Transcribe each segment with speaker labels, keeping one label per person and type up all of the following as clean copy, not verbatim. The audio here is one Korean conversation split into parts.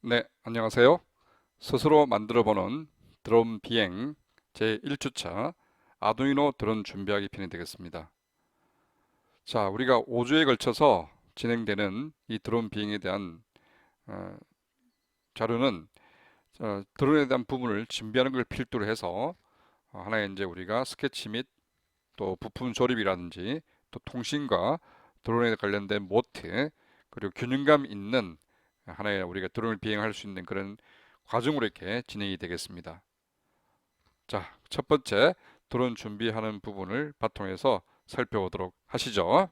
Speaker 1: 네, 안녕하세요. 스스로 만들어보는 드론 비행 제1주차 아두이노 드론 준비하기 편이 되겠습니다. 자, 우리가 5주에 걸쳐서 진행되는 이 드론 비행에 대한 어, 자료는 드론에 대한 부분을 준비하는 걸 필두로 해서 하나의 이제 우리가 스케치 및 또 부품 조립이라든지 또 통신과 드론에 관련된 모태 그리고 균형감 있는 하나의 우리가 드론을 비행할 수 있는 그런 과정으로 이렇게 진행이 되겠습니다. 자, 첫 번째 드론 준비하는 부분을 바탕에서 살펴보도록 하시죠.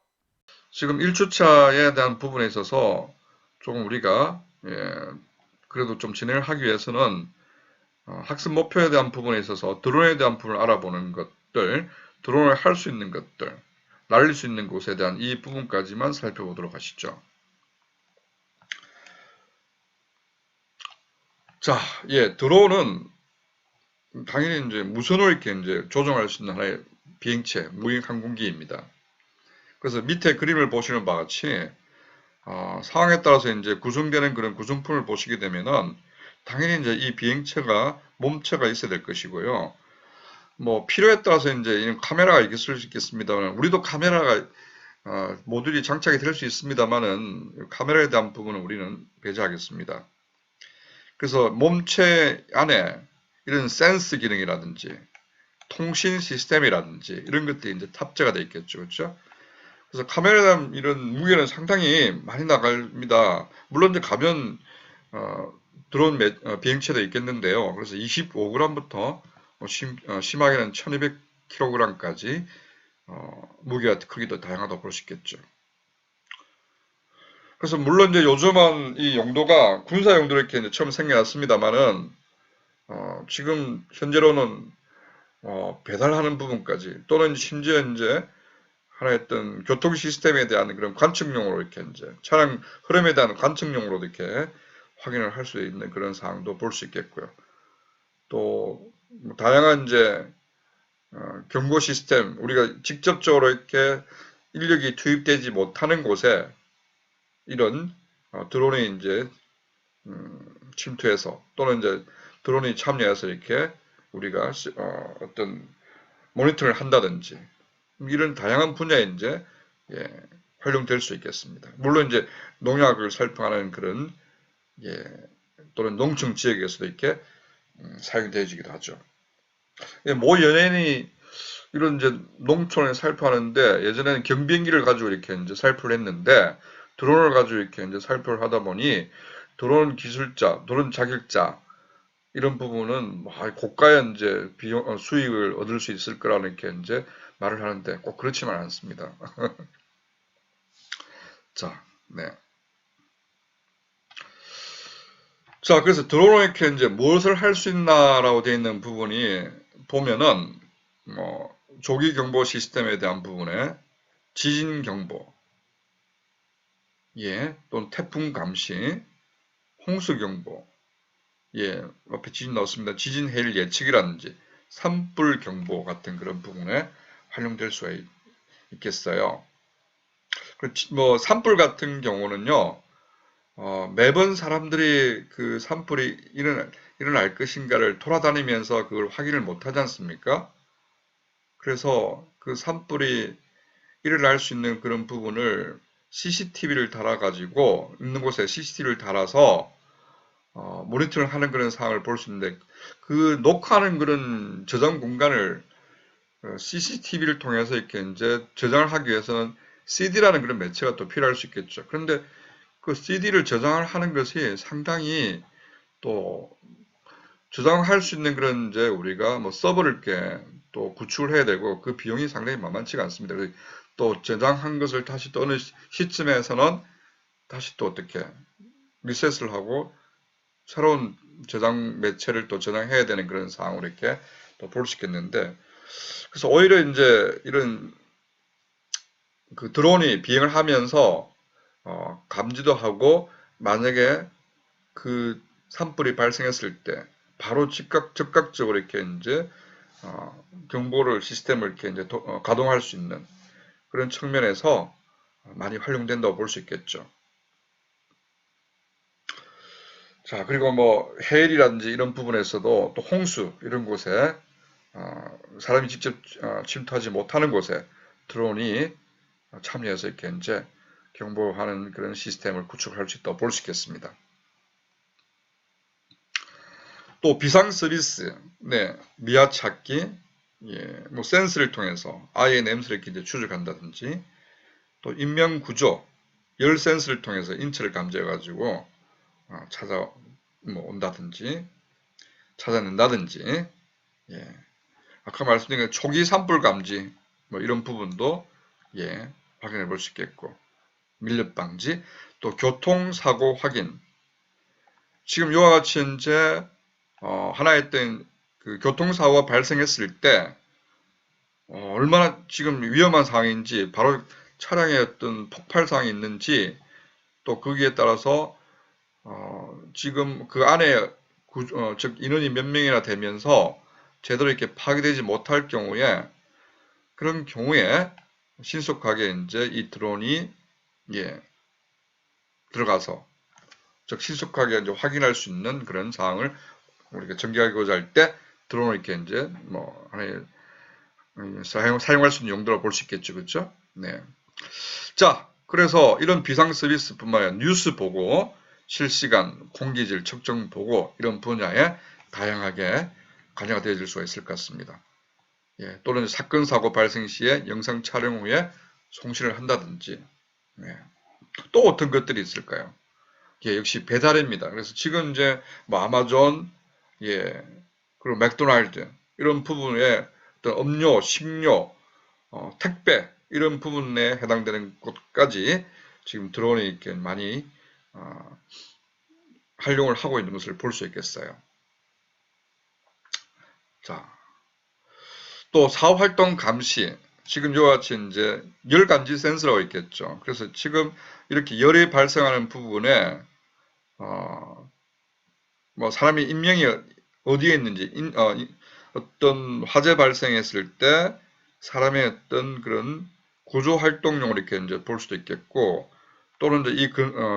Speaker 1: 지금 1주차에 대한 부분에 있어서 조금 우리가 그래도 좀 진행을 하기 위해서는 학습 목표에 대한 부분에 있어서 드론에 대한 부분을 알아보는 것들, 드론을 할 수 있는 것들, 날릴 수 있는 곳에 대한 이 부분까지만 살펴보도록 하시죠. 자, 드론은 당연히 이제 무선으로 이렇게 이제 조종할 수 있는 하나의 비행체, 무인 항공기입니다. 그래서 밑에 그림을 보시는 바와 같이 상황에 따라서 이제 구성되는 그런 구성품을 보시게 되면은 당연히 이제 이 비행체가 몸체가 있어야 될 것이고요. 뭐 필요에 따라서 이제 이런 카메라가 있을 수 있겠습니다만 우리도 카메라가 모듈이 장착이 될 수 있습니다만은 카메라에 대한 부분은 우리는 배제하겠습니다. 그래서 몸체 안에 이런 센스 기능이라든지 통신 시스템이라든지 이런 것들이 이제 탑재가 되어 있겠죠. 그렇죠? 그래서 카메라에 대한 이런 무게는 상당히 많이 나갑니다. 물론 이제 가면 드론 비행체도 있겠는데요. 그래서 25g부터 심하게는 1200kg까지 무게와 크기도 다양하다고 볼 수 있겠죠. 그래서 물론 이제 요즘은 이 용도가 군사 용도로 이렇게 이제 처음 생겨났습니다만은 지금 현재로는 배달하는 부분까지 또는 심지어 이제 하나의 어떤 교통 시스템에 대한 그런 관측용으로 이렇게 이제 차량 흐름에 대한 관측용으로도 이렇게 확인을 할 수 있는 그런 사항도 볼 수 있겠고요. 또뭐 다양한 이제 경고 시스템 우리가 직접적으로 이렇게 인력이 투입되지 못하는 곳에 이런 드론이 이제 침투해서 또는 이제 드론이 참여해서 이렇게 우리가 어떤 모니터링을 한다든지 이런 다양한 분야에 이제 예, 활용될 수 있겠습니다. 물론 이제 농약을 살포하는 그런 또는 농촌 지역에서도 이렇게 사용되어지기도 하죠. 모 연예인이 이런 이제 농촌에 살포하는데 예전에는 경비행기를 가지고 이렇게 이제 살포를 했는데 드론을 가지고 이렇게 이제 살포를 하다 보니 드론 기술자, 드론 자격자 이런 부분은 고가의 이제 비용 수익을 얻을 수 있을 거라는 이렇게 이제 말을 하는데 꼭 그렇지만 않습니다. 자, 네. 자, 그래서 드론을 이렇게 이제 무엇을 할 수 있나라고 되어 있는 부분이 보면은 조기 경보 시스템에 대한 부분에 지진 경보, 또는 태풍 감시, 홍수 경보, 앞에 지진 넣었습니다. 지진 해일 예측이라든지 산불 경보 같은 그런 부분에 활용될 수가 있겠어요. 뭐 산불 같은 경우는요, 매번 사람들이 그 산불이 일어날 것인가를 돌아다니면서 그걸 확인을 못 하지 않습니까? 그래서 그 산불이 일어날 수 있는 그런 부분을 CCTV를 달아가지고 있는 곳에 CCTV를 달아서 모니터링 하는 그런 상황을 볼 수 있는데 그 녹화하는 그런 저장 공간을 CCTV를 통해서 이렇게 이제 저장을 하기 위해서는 CD라는 그런 매체가 또 필요할 수 있겠죠. 그런데 그 CD를 저장을 하는 것이 상당히 또 저장할 수 있는 그런 이제 우리가 뭐 서버를 이렇게 또 구축을 해야 되고 그 비용이 상당히 만만치가 않습니다. 또 저장한 것을 다시 또 어느 시점에서는 다시 또 어떻게 리셋을 하고 새로운 저장 매체를 또 저장해야 되는 그런 상황으로 이렇게 또 볼 수 있겠는데 그래서 오히려 이제 이런 그 드론이 비행을 하면서 감지도 하고 만약에 그 산불이 발생했을 때 바로 즉각적으로 이렇게 이제 경보를 시스템을 이렇게 이제 가동할 수 있는 그런 측면에서 많이 활용된다고 볼 수 있겠죠. 자, 그리고 뭐 해일이라든지 이런 부분에서도 또 홍수 이런 곳에 사람이 직접 침투하지 못하는 곳에 드론이 참여해서 이렇게 이제 경보하는 그런 시스템을 구축할 수 있다고 볼 수 있겠습니다. 또 비상 서비스, 네, 미아 찾기, 예, 뭐 센서를 통해서 아이의 냄새를 이렇게 추적한다든지, 또 인명 구조, 열 센서를 통해서 인체를 감지해가지고 찾아 뭐 온다든지, 찾아낸다든지, 예, 아까 말씀드린 초기 산불 감지, 뭐 이런 부분도 예, 확인해 볼 수 있겠고, 밀렵 방지, 또 교통사고 확인. 지금 이와 같이 이제 하나의 어떤 그 교통사고가 발생했을 때 얼마나 지금 위험한 상황인지, 바로 차량에 어떤 폭발 사항이 있는지, 또 거기에 따라서 지금 그 안에 즉 인원이 몇 명이나 되면서 제대로 이렇게 파괴되지 못할 경우에, 그런 경우에 신속하게 이제 이 드론이 예, 들어가서 즉 신속하게 이제 확인할 수 있는 그런 사항을 우리가 전개하고자 할 때 드론을 이렇게 이제 뭐 하나의 사용할 수 있는 용도로 볼 수 있겠죠, 그렇죠? 네. 자, 그래서 이런 비상 서비스뿐만 아니라 뉴스 보고, 실시간 공기질 측정 보고 이런 분야에 다양하게 관여가 되어질 수가 있을 것 같습니다. 예, 또는 사건 사고 발생 시에 영상 촬영 후에 송신을 한다든지, 예. 또 어떤 것들이 있을까요? 예, 역시 배달입니다. 그래서 지금 이제 뭐 아마존, 예, 그리고 맥도날드 이런 부분에 어떤 음료, 식료, 택배 이런 부분에 해당되는 곳까지 지금 드론이 이렇게 많이 활용을 하고 있는 것을 볼 수 있겠어요. 자, 또 사업활동 감시. 지금 이와 같이 이제 열 감지 센서라고 있겠죠. 그래서 지금 이렇게 열이 발생하는 부분에 뭐 사람이 인명이 어디에 있는지, 어떤 화재 발생했을 때 사람의 어떤 그런 구조 활동용으로 이렇게 이제 볼 수도 있겠고, 또는 이제 이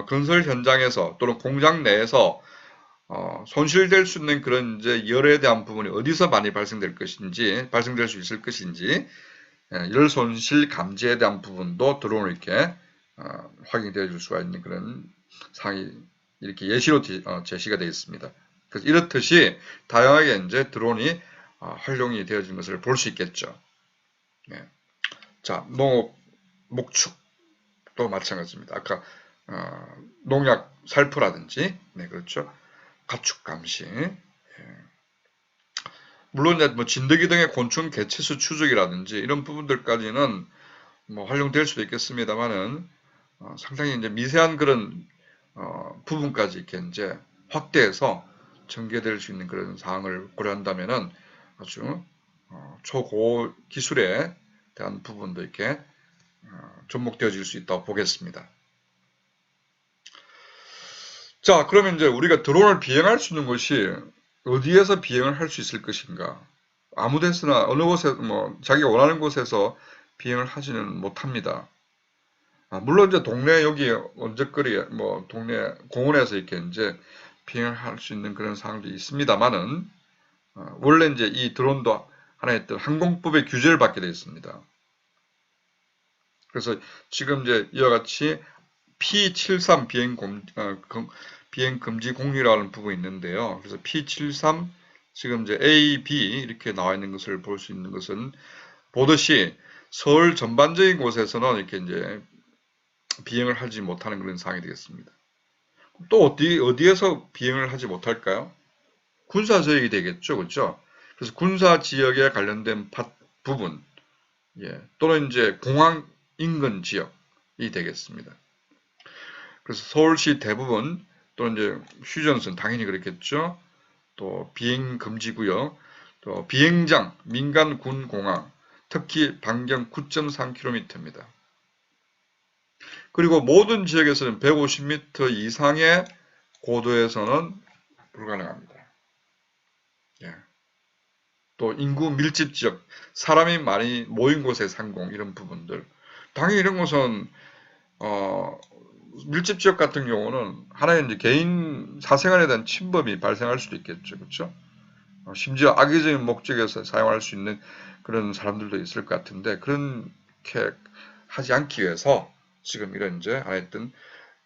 Speaker 1: 건설 현장에서 또는 공장 내에서 손실될 수 있는 그런 이제 열에 대한 부분이 어디서 많이 발생될 것인지, 발생될 수 있을 것인지, 열 손실 감지에 대한 부분도 드론을 이렇게 확인되어 줄 수가 있는 그런 상황이 이렇게 예시로 제시가 되어 있습니다. 그래서 이렇듯이 다양하게 이제 드론이 활용이 되어진 것을 볼 수 있겠죠. 네. 자, 농업, 목축도 마찬가지입니다. 아까 농약 살포라든지, 네, 그렇죠. 가축 감시. 예. 물론 이제 뭐 진드기 등의 곤충 개체수 추적이라든지 이런 부분들까지는 뭐 활용될 수도 있겠습니다만은 상당히 이제 미세한 그런 부분까지 이렇게 이제 확대해서 전개될 수 있는 그런 사항을 고려한다면은 아주 초고 기술에 대한 부분도 이렇게 접목되어질 수 있다고 보겠습니다. 자, 그러면 이제 우리가 드론을 비행할 수 있는 곳이 어디에서 비행을 할 수 있을 것인가? 아무 데서나 어느 곳에 뭐 자기가 원하는 곳에서 비행을 하지는 못합니다. 물론 이제 동네 여기 언저거리 뭐 동네 공원에서 이렇게 이제 비행을 할 수 있는 그런 상황도 있습니다만은 원래 이제 이 드론도 하나의 어떤 항공법의 규제를 받게 되어 있습니다. 그래서 지금 이제 이와 같이 P73 비행 금지 공유라는 부분이 있는데요. 그래서 P73 지금 이제 A, B 이렇게 나와 있는 것을 볼 수 있는 것은 보듯이 서울 전반적인 곳에서는 이렇게 이제 비행을 하지 못하는 그런 상황이 되겠습니다. 또 어디에서 비행을 하지 못할까요? 군사 지역이 되겠죠, 그렇죠? 그래서 군사 지역에 관련된 부분, 예, 또는 이제 공항 인근 지역이 되겠습니다. 그래서 서울시 대부분 또는 이제 휴전선 당연히 그렇겠죠. 또 비행 금지 구역, 또 비행장, 민간 군 공항, 특히 반경 9.3km입니다. 그리고 모든 지역에서는 150m 이상의 고도에서는 불가능합니다. 예. 또 인구 밀집 지역, 사람이 많이 모인 곳의 상공 이런 부분들, 당연히 이런 것은 밀집 지역 같은 경우는 하나의 이제 개인 사생활에 대한 침범이 발생할 수도 있겠죠. 그렇죠? 심지어 악의적인 목적에서 사용할 수 있는 그런 사람들도 있을 것 같은데 그렇게 하지 않기 위해서 지금 이런 이제 하여튼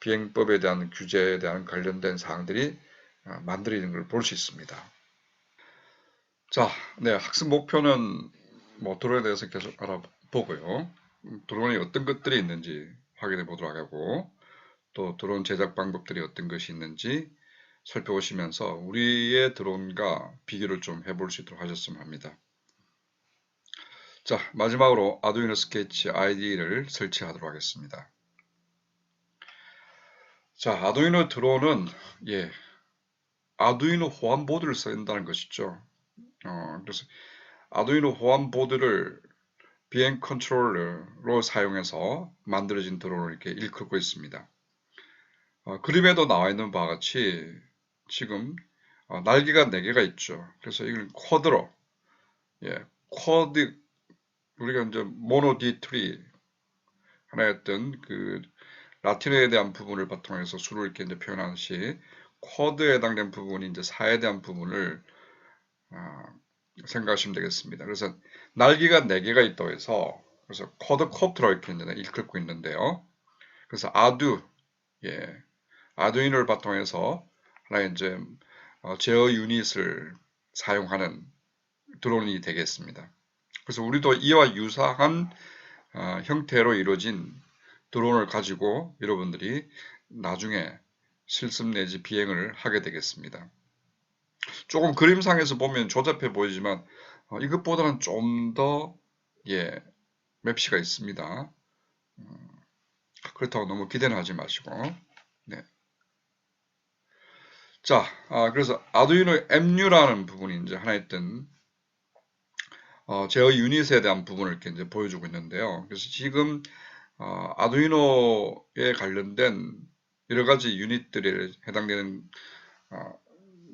Speaker 1: 비행법에 대한 규제에 대한 관련된 사항들이 만들어지는 걸 볼 수 있습니다. 자, 네, 학습 목표는 뭐 드론에 대해서 계속 알아보고요. 드론이 어떤 것들이 있는지 확인해 보도록 하고 또 드론 제작 방법들이 어떤 것이 있는지 살펴보시면서 우리의 드론과 비교를 좀 해볼 수 있도록 하셨으면 합니다. 자, 마지막으로 아두이노 스케치 IDE를 설치하도록 하겠습니다. 자, 아두이노 드론은 아두이노 호환 보드를 쓴다는 것이죠. 그래서 아두이노 호환 보드를 비행 컨트롤러로 사용해서 만들어진 드론을 이렇게 일컫고 있습니다. 그림에도 나와 있는 바와 같이 지금 날개가 4개가 있죠. 그래서 이걸 쿼드로, 쿼드, 우리가 이제 모노 D3 하나였던 그 라틴어에 대한 부분을 바탕해서 수를 이렇게 이제 표현하듯이 쿼드에 해당된 부분이 이제 4에 대한 부분을 생각하시면 되겠습니다. 그래서 날개가 4개가 있다고 해서 그래서 쿼드코프터로 이렇게 이제 일컫고 있는데요. 그래서 아두이노를 바탕해서 하나의 이제 제어 유닛을 사용하는 드론이 되겠습니다. 그래서 우리도 이와 유사한 형태로 이루어진 드론을 가지고 여러분들이 나중에 실습 내지 비행을 하게 되겠습니다. 조금 그림상에서 보면 조잡해 보이지만 이것보다는 좀 더 맵시가 있습니다. 그렇다고 너무 기대는 하지 마시고. 네. 자, 그래서 아두이노 MU라는 부분이 이제 하나 있던 제어 유닛에 대한 부분을 이렇게 이제 보여주고 있는데요. 그래서 지금 아두이노에 관련된 여러 가지 유닛들에 해당되는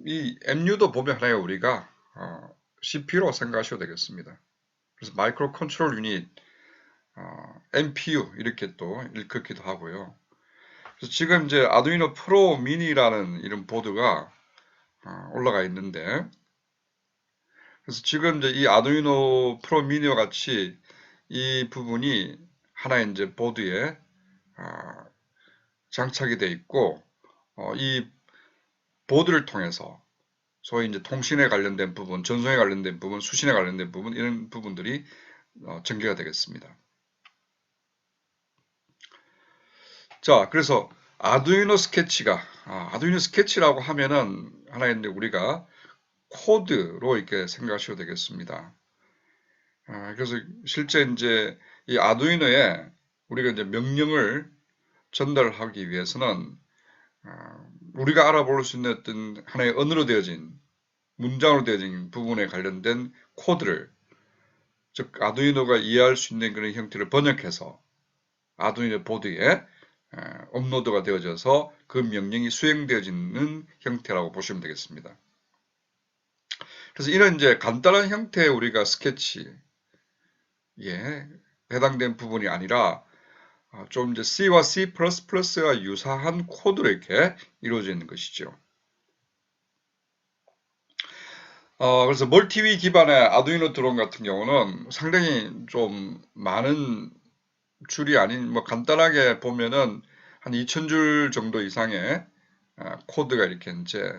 Speaker 1: 이 MU도 보면 하나의 우리가 CPU로 생각하셔도 되겠습니다. 그래서 마이크로 컨트롤 유닛, MPU 이렇게 또 일컫기도 하고요. 그래서 지금 이제 아두이노 프로 미니라는 이런 보드가 올라가 있는데, 그래서 지금 이제 이 아두이노 프로 미니와 같이 이 부분이 하나의 이제 보드에 장착이 되어 있고, 이 보드를 통해서 소위 이제 통신에 관련된 부분, 전송에 관련된 부분, 수신에 관련된 부분 이런 부분들이 전개가 되겠습니다. 자, 그래서 아두이노 스케치가 아두이노 스케치라고 하면은 하나의 우리가 코드로 이렇게 생각하셔도 되겠습니다. 그래서 실제 이제 이 아두이노에 우리가 이제 명령을 전달하기 위해서는 우리가 알아볼 수 있는 어떤 하나의 언어로 되어진 문장으로 되어진 부분에 관련된 코드를 즉 아두이노가 이해할 수 있는 그런 형태를 번역해서 아두이노 보드에 업로드가 되어져서 그 명령이 수행되어지는 형태라고 보시면 되겠습니다. 그래서 이런 이제 간단한 형태의 우리가 스케치에 해당된 부분이 아니라 좀 이제 C와 C++와 유사한 코드로 이렇게 이루어져 있는 것이죠. 그래서 멀티위 기반의 아두이노 드론 같은 경우는 상당히 좀 많은 줄이 아닌 뭐 간단하게 보면은 한 2000줄 정도 이상의 코드가 이렇게 이제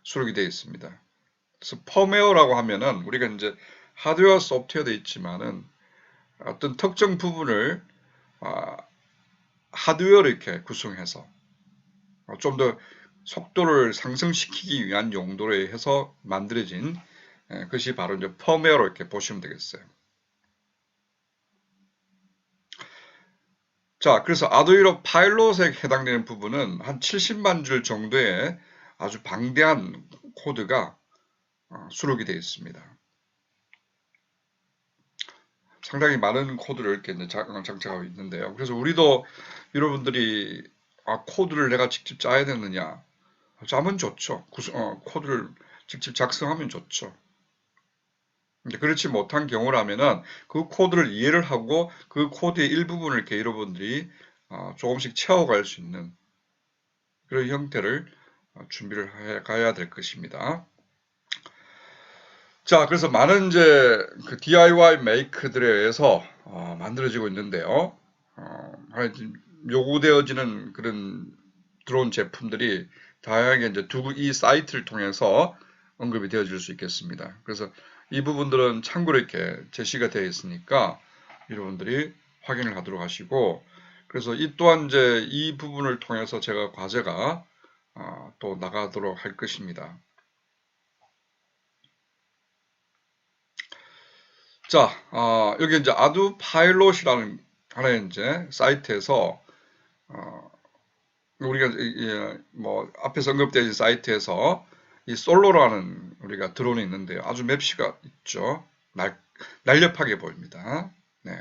Speaker 1: 수록이 되어 있습니다. 그래서 펌웨어라고 하면은 우리가 이제 하드웨어 소프트웨어도 있지만은 어떤 특정 부분을 하드웨어로 이렇게 구성해서 좀 더 속도를 상승시키기 위한 용도로 해서 만들어진 것이 바로 이제 펌웨어로 이렇게 보시면 되겠어요. 자, 그래서 아두이노 파일럿에 해당되는 부분은 한 70만 줄 정도의 아주 방대한 코드가 수록이 되어 있습니다. 상당히 많은 코드를 이렇게 장착하고 있는데요. 그래서 우리도 여러분들이 코드를 내가 직접 짜야 되느냐? 짜면 좋죠. 코드를 직접 작성하면 좋죠. 그렇지 못한 경우라면은 그 코드를 이해를 하고 그 코드의 일부분을 이렇게 여러분들이 조금씩 채워갈 수 있는 그런 형태를 준비를 해 가야 될 것입니다. 자, 그래서 많은 이제 그 DIY 메이크들에 의해서 만들어지고 있는데요. 요구되어지는 그런 들어온 제품들이 다양하게 이제 이 사이트를 통해서 언급이 되어질 수 있겠습니다. 그래서 이 부분들은 참고로 이렇게 제시가 되어 있으니까 여러분들이 확인을 하도록 하시고, 그래서 이 또한 이제 이 부분을 통해서 제가 과제가 또 나가도록 할 것입니다. 자, 여기 이제 아두 파일럿이라는 하나의 이제 사이트에서 우리가 뭐 앞에서 언급되어 있는 사이트에서 이 솔로라는 우리가 드론이 있는데요. 아주 맵시가 있죠. 날렵하게 보입니다. 네.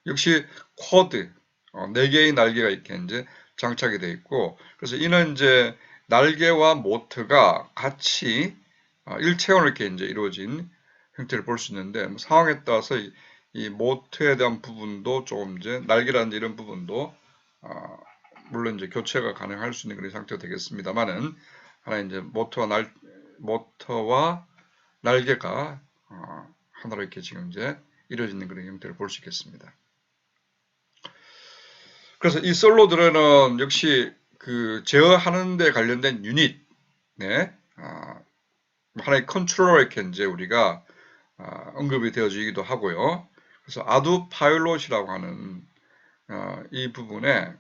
Speaker 1: 역시 쿼드 4개의 날개가 이렇게 이제 장착이 되어 있고, 그래서 이는 이제 날개와 모터가 같이 일체형으로 이렇게 이제 이루어진 형태를 볼 수 있는데, 뭐 상황에 따라서 이 모터에 대한 부분도 조금 이제 날개라는 이런 부분도 물론 이제 교체가 가능할 수 있는 그런 상태가 되겠습니다만은, 하나 이제 모터와 날개가 하나로 이렇게 지금 이제 이루어지는 그런 형태를 볼 수 있겠습니다. 그래서 이 솔로들은 역시 그 제어하는 데 관련된 유닛, 네, 하나의 컨트롤러 이렇게 이제 우리가 언급이 되어지기도 하고요. 그래서 아두 파일럿이라고 하는 이 부분에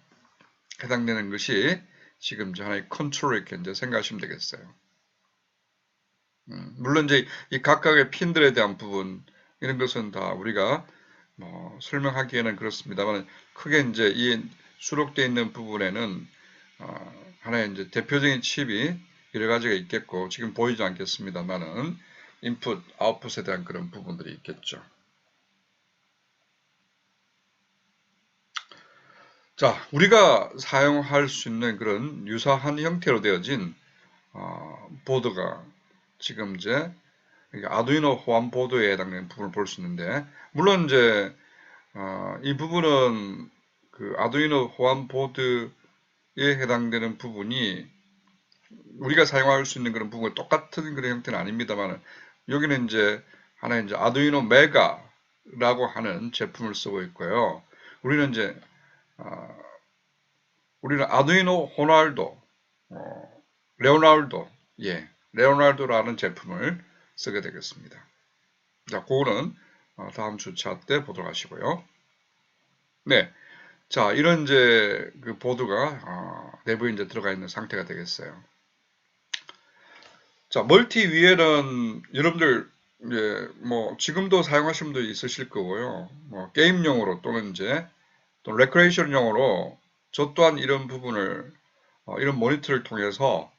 Speaker 1: 해당되는 것이 지금 이제 하나의 컨트롤 이렇게 이제 생각하시면 되겠어요. 물론 이제 이 각각의 핀들에 대한 부분 이런 것은 다 우리가 뭐 설명하기에는 그렇습니다만, 크게 이제 이 수록되어 있는 부분에는 하나의 이제 대표적인 칩이 여러 가지가 있겠고, 지금 보이지 않겠습니다만은 인풋, 아웃풋에 대한 그런 부분들이 있겠죠. 자, 우리가 사용할 수 있는 그런 유사한 형태로 되어진 보드가 지금 이제 아두이노 호환 보드에 해당되는 부분을 볼 수 있는데, 물론 이제 이 부분은 그 아두이노 호환 보드에 해당되는 부분이 우리가 사용할 수 있는 그런 부분과 똑같은 그런 형태는 아닙니다만, 여기는 이제 하나의 이제 아두이노 메가라고 하는 제품을 쓰고 있고요. 우리는 이제 우리는 아두이노 호날두, 레오나르도, 레오나르도라는 제품을 쓰게 되겠습니다. 자, 그거는 다음 주차 때 보도록 하시고요. 네. 자, 이런 이제 그 보드가 내부에 이제 들어가 있는 상태가 되겠어요. 자, 멀티 VL은 여러분들 이제 뭐 지금도 사용하시는 분도 있으실 거고요. 뭐 게임용으로 또는 이제 또 레크레이션용으로 저 또한 이런 부분을 이런 모니터를 통해서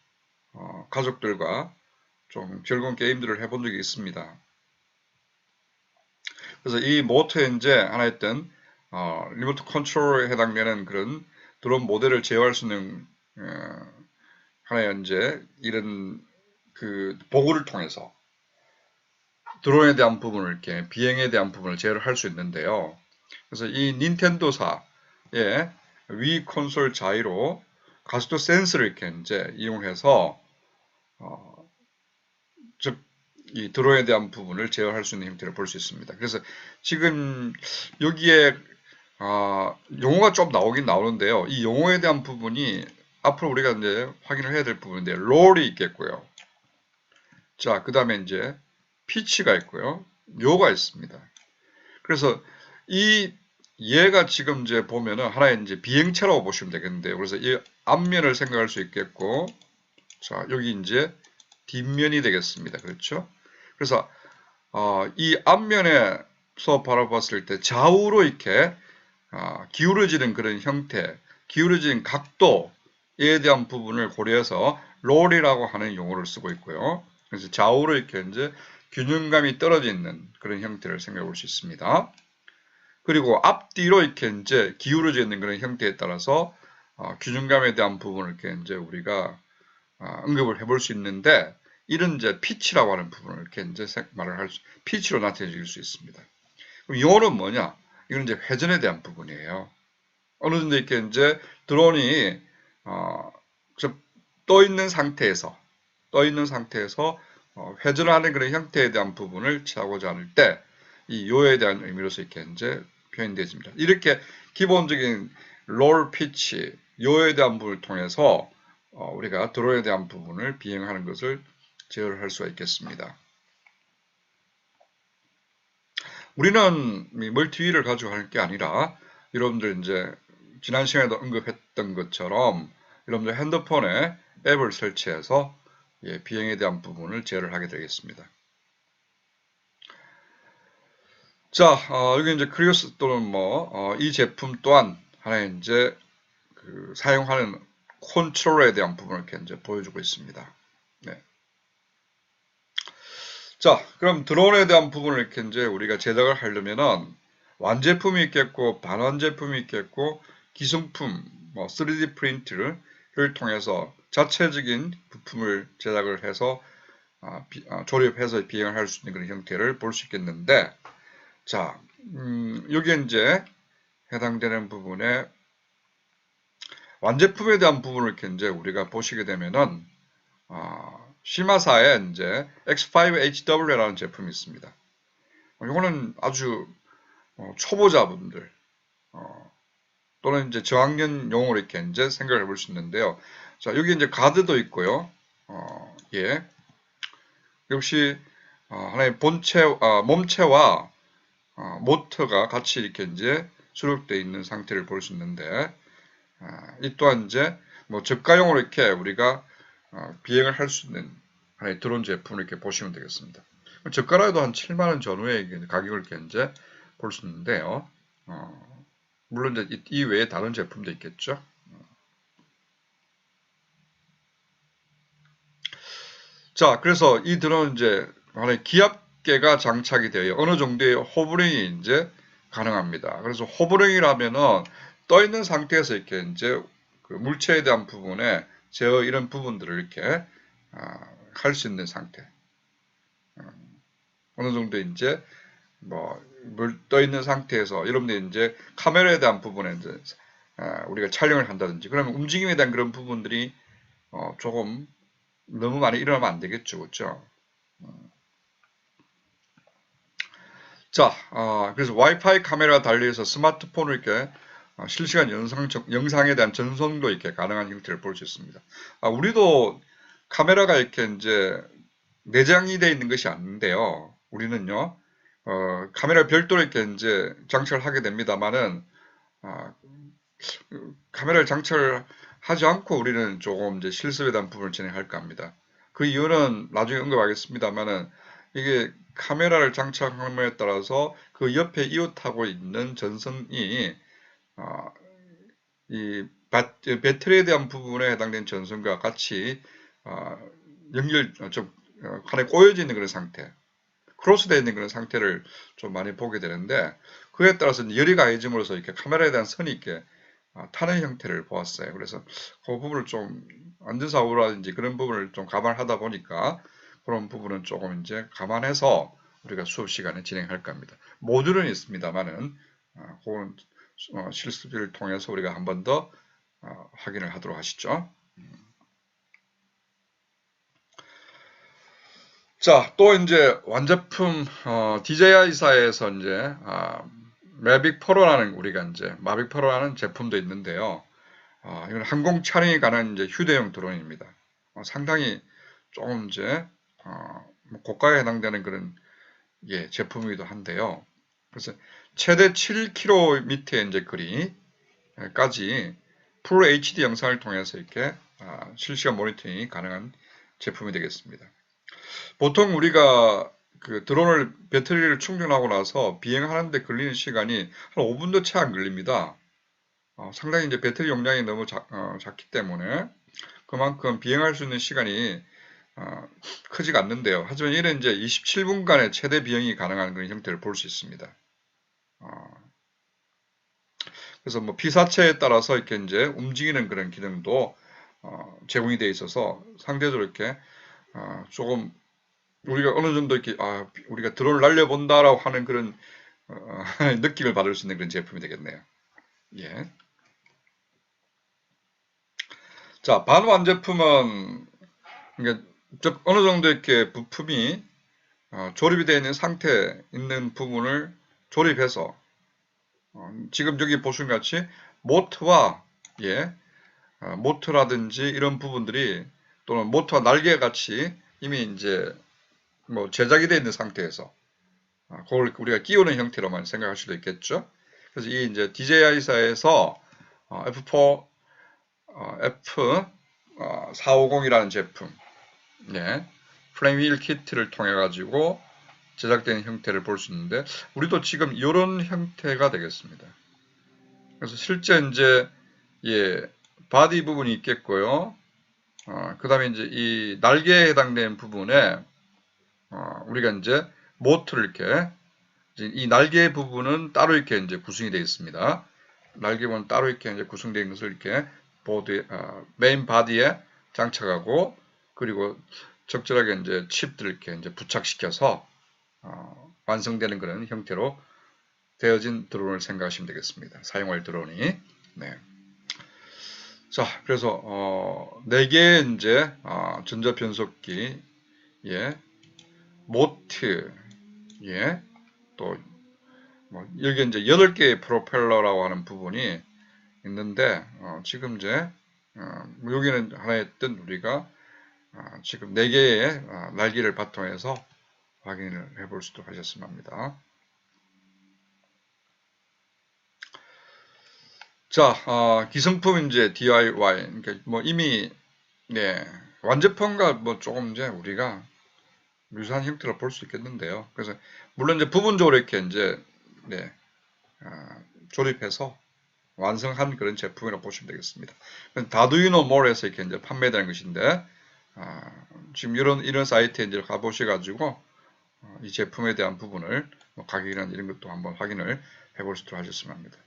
Speaker 1: 가족들과 좀 즐거운 게임들을 해본 적이 있습니다. 그래서 이 모터에 이제 하나 있던 리모트 컨트롤에 해당되는 그런 드론 모델을 제어할 수 있는 하나의 이제 이런 그 보고를 통해서 드론에 대한 부분을 이렇게 비행에 대한 부분을 제어를 할 수 있는데요. 그래서 이 닌텐도사의 위 콘솔 자이로 가속도 센서를 이렇게 이제 이용해서 즉 이 드론에 대한 부분을 제어할 수 있는 형태를 볼 수 있습니다. 그래서 지금 여기에 용어가 좀 나오긴 나오는데요. 이 용어에 대한 부분이 앞으로 우리가 이제 확인을 해야 될 부분인데, 롤이 있겠고요. 자, 그 다음에 이제 피치가 있고요. 묘가 있습니다. 그래서 얘가 지금 이제 보면은 하나의 이제 비행체라고 보시면 되겠는데요. 그래서 이 앞면을 생각할 수 있겠고, 자, 여기 이제 뒷면이 되겠습니다. 그렇죠? 그래서 이 앞면에서 바라봤을 때 좌우로 이렇게 기울어지는 그런 형태, 기울어진 각도에 대한 부분을 고려해서 롤이라고 하는 용어를 쓰고 있고요. 그래서 좌우로 이렇게 이제 균형감이 떨어져 있는 그런 형태를 생각해 볼 수 있습니다. 그리고 앞뒤로 이렇게 이제 기울어져 있는 그런 형태에 따라서 균형감에 대한 부분을 이렇게 이제 우리가 언급을 해볼 수 있는데, 이런 이제 피치라고 하는 부분을 이렇게 이제 말을 피치로 나타내질 수 있습니다. 그럼 요는 뭐냐? 이건 이제 회전에 대한 부분이에요. 어느 정도 이렇게 이제 드론이 떠 있는 상태에서 회전을 하는 그런 형태에 대한 부분을 취하고자 할 때 이 요에 대한 의미로서 이렇게 이제 표현되어집니다. 이렇게 기본적인 롤 피치, 요에 대한 부분을 통해서 우리가 드론에 대한 부분을 비행하는 것을 제어를 할 수가 있겠습니다. 우리는 멀티위를 가지고 할 게 아니라 여러분들 이제 지난 시간에도 언급했던 것처럼 여러분들 핸드폰에 앱을 설치해서 비행에 대한 부분을 제어를 하게 되겠습니다. 자, 여기 이제 크리오스 또는 이 제품 또한 하나의 이제 사용하는 컨트롤에 대한 부분을 이렇게 이제 보여주고 있습니다. 네. 자, 그럼 드론에 대한 부분을 이렇게 이제 우리가 제작을 하려면은 완제품이 있겠고, 반완제품이 있겠고, 기성품, 3D 프린트를 통해서 자체적인 부품을 제작을 해서 조립해서 비행을 할 수 있는 그런 형태를 볼 수 있겠는데, 자, 여기에 이제 해당되는 부분에 완제품에 대한 부분을 이렇게 이제 우리가 보시게 되면은, 시마사의 이제 X5HW라는 제품이 있습니다. 이거는 아주 초보자분들, 또는 이제 저학년용으로 이렇게 이제 생각을 해볼 수 있는데요. 자, 여기 이제 가드도 있고요. 예. 역시, 하나의 몸체와 모터가 같이 이렇게 이제 수록되어 있는 상태를 볼 수 있는데, 이 또한 이제 저가용으로 이렇게 우리가 비행을 할 수 있는 하나의 드론 제품을 이렇게 보시면 되겠습니다. 저가로 해도 한 7만원 전후의 가격을 이렇게 이제 볼 수 있는데요. 물론 이제 이 외에 다른 제품도 있겠죠. 자, 그래서 이 드론은 이제 하나의 기압계가 장착이 되어 어느 정도의 호버링이 이제 가능합니다. 그래서 호버링이라면은 떠 있는 상태에서 이렇게 이제 그 물체에 대한 부분에 제어 이런 부분들을 이렇게 할 수 있는 상태. 어느 정도 이제 물 떠 있는 상태에서 여러분들이 이제 카메라에 대한 부분에 이제 우리가 촬영을 한다든지 그러면 움직임에 대한 그런 부분들이 조금 너무 많이 일어나면 안 되겠죠, 그렇죠? 자, 그래서 와이파이 카메라가 달려있어 스마트폰을 이렇게 실시간 영상에 대한 전송도 이렇게 가능한 형태를 볼 수 있습니다. 우리도 카메라가 이렇게 이제 내장이 되어 있는 것이 아닌데요. 우리는요, 카메라 별도로 이렇게 이제 장착을 하게 됩니다만은, 카메라를 장착을 하지 않고 우리는 조금 이제 실습에 대한 부분을 진행할까 합니다. 그 이유는 나중에 언급하겠습니다만은, 이게 카메라를 장착함에 따라서 그 옆에 이웃하고 있는 전선이, 이 배터리에 대한 부분에 해당되는 전선과 같이, 하나에 꼬여져 있는 그런 상태, 크로스되어 있는 그런 상태를 좀 많이 보게 되는데, 그에 따라서 열이 가해짐으로써 이렇게 카메라에 대한 선이 이렇게 타는 형태를 보았어요. 그래서 그 부분을 좀 안전사고라든지 그런 부분을 좀 감안하다 보니까 그런 부분은 조금 이제 감안해서 우리가 수업 시간에 진행할까 합니다. 모듈은 있습니다만은 그건 실습을 통해서 우리가 한 번 더 확인을 하도록 하시죠. 자, 또 이제 완제품 DJI사에서 이제 매빅 프로라는 우리가 이제 마빅 프로라는 제품도 있는데요. 이건 항공 촬영에 관한 이제 휴대용 드론입니다. 상당히 조금 이제 고가에 해당되는 그런 제품이기도 한데요. 그래서 최대 7km 이제 거리까지 풀 HD 영상을 통해서 이렇게 실시간 모니터링이 가능한 제품이 되겠습니다. 보통 우리가 그 드론을 배터리를 충전하고 나서 비행하는데 걸리는 시간이 한 5분도 채 안 걸립니다. 상당히 이제 배터리 용량이 너무 작기 때문에 그만큼 비행할 수 있는 시간이 크지가 않는데요. 하지만 이는 이제 27분간의 최대 비행이 가능한 그런 형태를 볼 수 있습니다. 그래서 피사체에 따라서 이렇게 이제 움직이는 그런 기능도 제공이 되어 있어서 상대적으로 이렇게 조금 우리가 어느 정도 이렇게 우리가 드론을 날려본다라고 하는 그런 느낌을 받을 수 있는 그런 제품이 되겠네요. 예. 자, 반완제품은 이게 어느 정도 이렇게 부품이 조립이 되어 있는 상태에 있는 부분을 조립해서 지금 여기 보시는 것 같이 모터와 모터라든지 이런 부분들이 또는 모터와 날개 같이 이미 이제 뭐 제작이 되어 있는 상태에서 그걸 우리가 끼우는 형태로만 생각할 수도 있겠죠. 그래서 이 이제 DJI사에서 F4 F450이라는 제품, 플레임 휠 키트를 통해 가지고 제작된 형태를 볼 수 있는데 우리도 지금 이런 형태가 되겠습니다. 그래서 실제 이제 바디 부분이 있겠고요. 그 다음에 이제 이 날개에 해당되는 부분에 우리가 이제 모터를 이렇게 이 날개 부분은 따로 이렇게 이제 구성이 되어 있습니다. 날개 부분 따로 이렇게 이제 구성된 것을 이렇게 보드 메인 바디에 장착하고 그리고 적절하게 이제 칩들을 이렇게 이제 부착시켜서 완성되는 그런 형태로 되어진 드론을 생각하시면 되겠습니다. 사용할 드론이. 네. 자, 그래서 4개의 이제 전자 변속기, 모트, 또 여기 이제 8개의 프로펠러라고 하는 부분이 있는데 지금 이제 여기는 하나의 뜬 우리가 지금 4개의 날개를 바탕해서 확인을 해볼 수도 하셨으면 합니다. 자, 기성품 이제 DIY, 그러니까 뭐 이미 완제품과 뭐 조금 이제 우리가 유사한 형태로 볼 수 있겠는데요. 그래서 물론 이제 부분적으로 이렇게 이제 조립해서 완성한 그런 제품이라고 보시면 되겠습니다. 다두이노몰에서 이렇게 이제 판매되는 것인데 지금 이런 사이트에 이제 가보셔가지고 이 제품에 대한 부분을 가격이나 이런 것도 한번 확인을 해볼 수 있도록 하셨으면 합니다.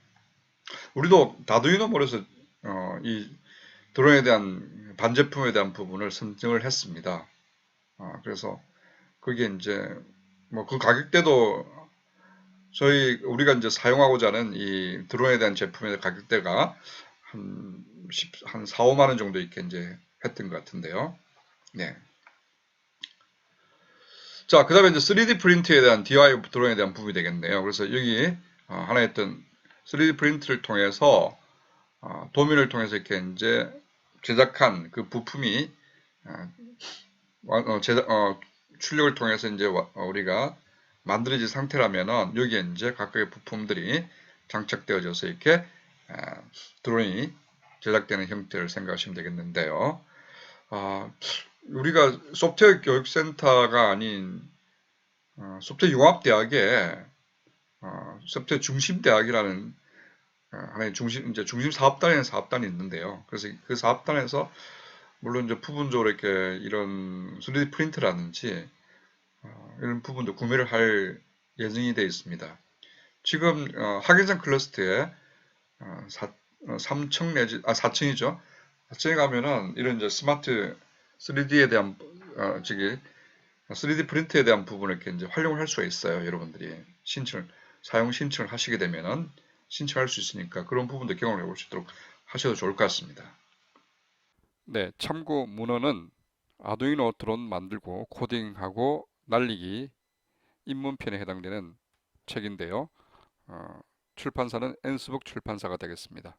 Speaker 1: 우리도 다두이노몰에서 이 드론에 대한 반제품에 대한 부분을 선정을 했습니다. 그래서 그게 이제 뭐 그 가격대도 우리가 이제 사용하고자 하는 이 드론에 대한 제품의 가격대가 한 4, 5만 원 정도 이렇게 이제 했던 것 같은데요. 네. 자, 그 다음에 이제 3D 프린트에 대한 DIY 드론에 대한 부분이 되겠네요. 그래서 여기 하나 했던 3D 프린트를 통해서 도면을 통해서 이렇게 이제 제작한 그 부품이 출력을 통해서 이제 우리가 만들어진 상태라면은 여기에 이제 각각의 부품들이 장착되어져서 이렇게 드론이 제작되는 형태를 생각하시면 되겠는데요. 우리가 소프트웨어 교육센터가 아닌 소프트웨어 융합대학에 소프트웨어 중심대학이라는 하나의 중심 사업단에는 사업단이 있는데요. 그래서 그 사업단에서 물론 이제 부분적으로 이렇게 이런 3D 프린트라든지 이런 부분도 구매를 할 예정이 되어 있습니다. 지금 학예장 클러스터에 3층 내지 4층이죠. 4층에 가면은 이런 이제 스마트 3D에 대한 3D 프린트에 대한 부분을 이렇게 이제 활용을 할 수가 있어요. 여러분들이 사용 신청을 하시게 되면은 신청할 수 있으니까 그런 부분도 경험을 해볼 수 있도록 하셔도 좋을 것 같습니다.
Speaker 2: 네, 참고 문헌은 아두이노 드론 만들고 코딩하고 날리기 입문편에 해당되는 책인데요. 출판사는 엔스북 출판사가 되겠습니다.